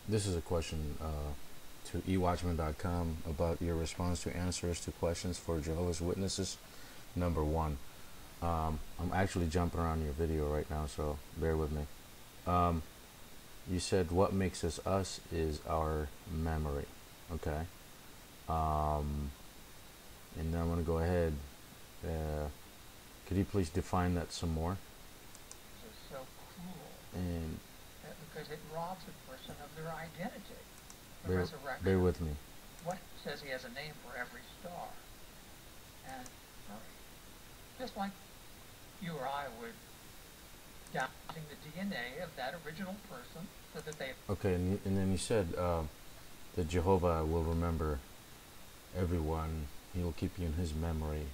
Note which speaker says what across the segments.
Speaker 1: This is a question to ewatchmandotcom about your response to answers to questions for Jehovah's Witnesses. Number one. I'm actually jumping around your video right now, so bear with me. Um, you said what makes us us is our memory. Okay. Um, and then I'm going to go ahead. Uh, could you please define that some more?
Speaker 2: This is so cruel
Speaker 1: And
Speaker 2: because it robs a person of their identity. The
Speaker 1: bear
Speaker 2: resurrection.
Speaker 1: with me.
Speaker 2: What says he has a name for every star? And just like you or I would downloading the DNA of that original person so that they
Speaker 1: Okay, and then you said that Jehovah will remember everyone. He will keep you in his memory.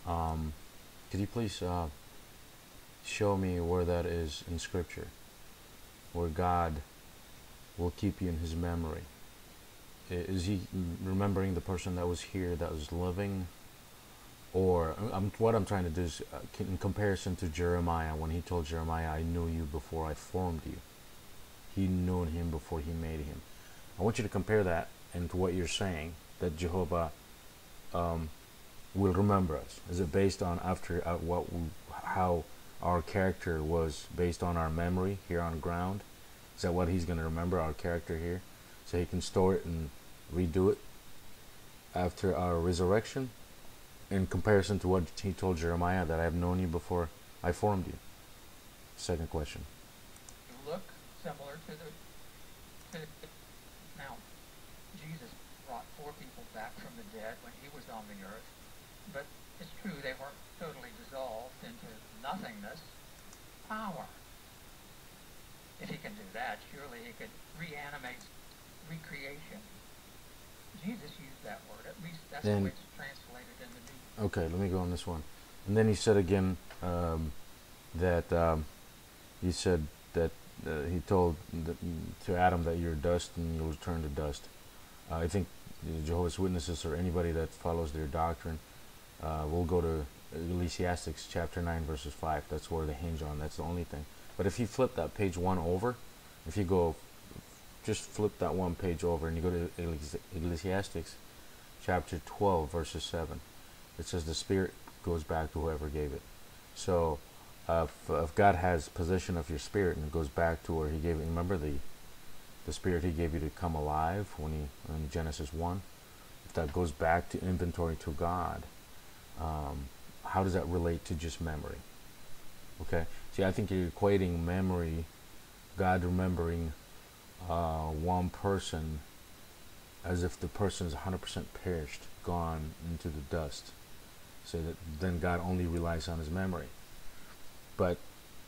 Speaker 1: Um, could you please show me where that is in Scripture, where God will keep you in his memory? Is he remembering the person that was here, that was living? Or what I'm trying to do is, in comparison to Jeremiah, when he told Jeremiah, I knew you before I formed you. He knew him before he made him. I want you to compare that into what you're saying, that Jehovah will remember us. Is it based on how our character was based on our memory here on ground? Is that what he's going to remember, our character here? So he can store it and redo it after our resurrection? In comparison to what he told Jeremiah, that I have known you before I formed you. Second question.
Speaker 2: look similar to the now Jesus brought four people back from the dead when he was on the earth, but it's true they weren't totally dissolved into nothingness. Power. If he can do that, surely he could reanimate recreation. Jesus used that word. At least that's the way
Speaker 1: Then,
Speaker 2: it's translated in the New.
Speaker 1: okay, let me go on this one. And then he said again that he said that he told to Adam that you're dust and you'll return to dust. I think the Jehovah's Witnesses or anybody that follows their doctrine will go to Ecclesiastes chapter 9 verses 5. That's where they hinge on. That's the only thing. But if you flip that page one over, if you go, just flip that one page over and you go to Ecclesiastes chapter 12 verses 7, it says the spirit goes back to whoever gave it. So if God has possession of your spirit and it goes back to where he gave it, remember the spirit he gave you to come alive in Genesis 1, if that goes back to inventory to God, how does that relate to just memory? Okay, see, I think you're equating memory, God remembering one person, as if the person is 100% perished, gone into the dust. So that then God only relies on his memory. But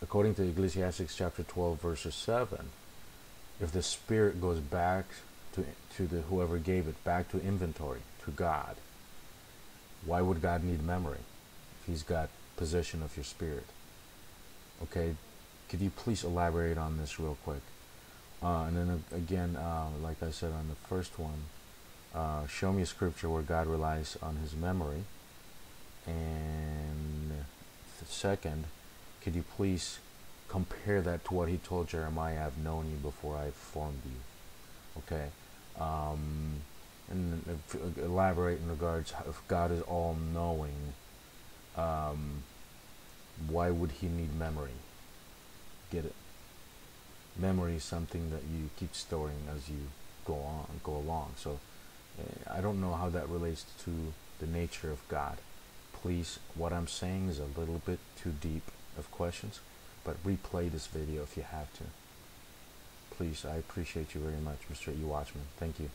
Speaker 1: according to Ecclesiastes chapter 12 verses 7, if the spirit goes back to the whoever gave it, back to inventory, to God, why would God need memory if he's got possession of your spirit? Okay, could you please elaborate on this real quick? And then again, like I said on the first one, show me a scripture where God relies on his memory. And second, could you please compare that to what he told Jeremiah, I've known you before I formed you. Okay, and elaborate in regards, if God is all-knowing, why would he need memory? Get it? Memory is something that you keep storing as you go along. So I don't know how that relates to the nature of God. Please, what I'm saying is a little bit too deep of questions, but replay this video if you have to. Please, I appreciate you very much, Mr. E. Watchman. Thank you.